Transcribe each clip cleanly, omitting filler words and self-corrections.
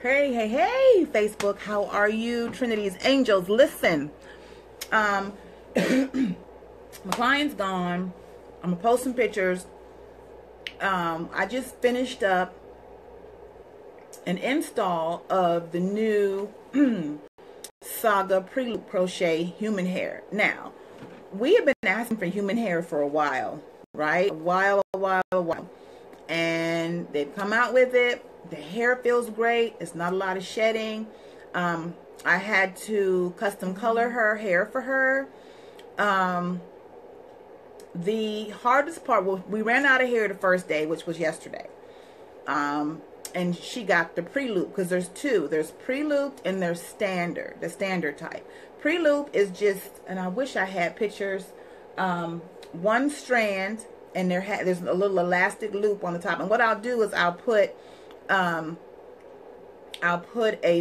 Hey, hey, hey, Facebook. How are you, Trinity's Angels? Listen, my client's gone. I'm going to post some pictures. I just finished up an install of the new Saga pre-loop crochet human hair. Now, we have been asking for human hair for a while, right? A while. And they've come out with it. The hair feels great. It's not a lot of shedding. I had to custom color her hair for her. The hardest part, well, we ran out of hair the first day, which was yesterday. And she got the pre-loop because there's two. There's pre-looped and there's standard, the standard type. Pre-loop is just, and I wish I had pictures, one strand, and there's a little elastic loop on the top. And what I'll do is I'll put a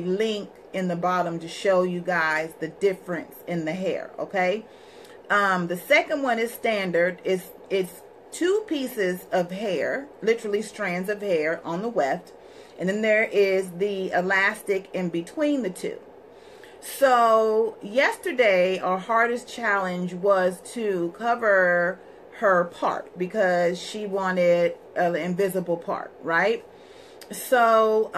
link in the bottom to show you guys the difference in the hair, okay? The second one is standard. It's two pieces of hair, literally strands of hair on the weft, and then there is the elastic in between the two. So yesterday our hardest challenge was to cover her part because she wanted an invisible part, right? So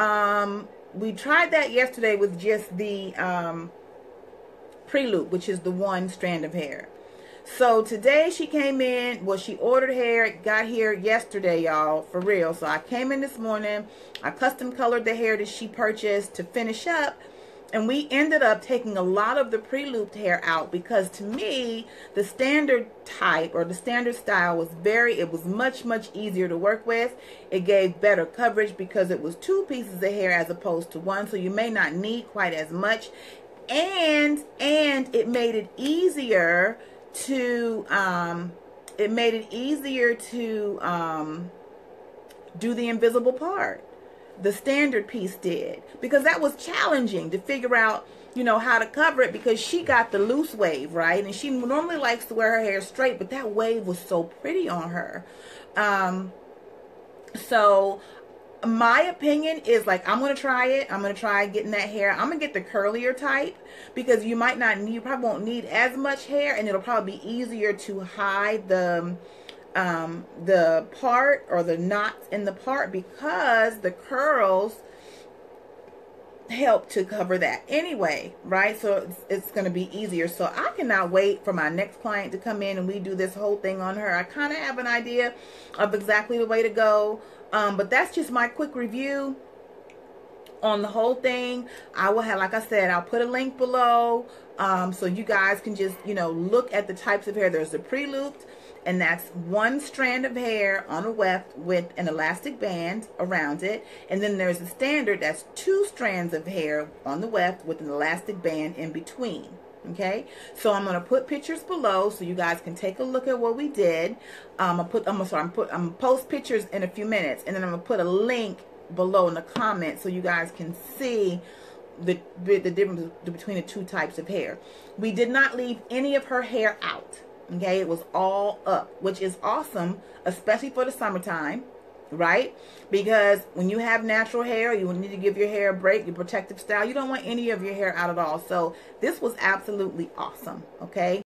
we tried that yesterday with just the pre-loop, which is the one strand of hair. So today she came in, well, she ordered hair, got here yesterday, y'all, for real. So I came in this morning, I custom colored the hair that she purchased to finish up, and we ended up taking a lot of the pre-looped hair out because to me, the standard type or the standard style was it was much easier to work with. It gave better coverage because it was two pieces of hair as opposed to one, so you may not need quite as much. And it made it easier to do the invisible part. The standard piece did, because that was challenging to figure out, you know, how to cover it, because she got the loose wave, right? And she normally likes to wear her hair straight, but that wave was so pretty on her. So my opinion is, like, I'm going to try it. I'm going to try getting that hair. I'm going to get the curlier type because you probably won't need as much hair, and it'll probably be easier to hide the part or the knots in the part because the curls help to cover that anyway, right? So it's going to be easier. So I cannot wait for my next client to come in and we do this whole thing on her. I kind of have an idea of exactly the way to go, but that's just my quick review on the whole thing. I will have, like I said, I'll put a link below so you guys can just, you know, look at the types of hair. There's the pre-looped, and that's one strand of hair on a weft with an elastic band around it. And then there's the standard, that's two strands of hair on the weft with an elastic band in between. Okay, so I'm gonna put pictures below so you guys can take a look at what we did. I'm gonna post pictures in a few minutes, and then I'm gonna put a link below in the comments so you guys can see the difference between the two types of hair. We did not leave any of her hair out. Okay, it was all up, which is awesome, especially for the summertime, right? Because when you have natural hair, you will need to give your hair a break, your protective style. You don't want any of your hair out at all. So this was absolutely awesome, okay?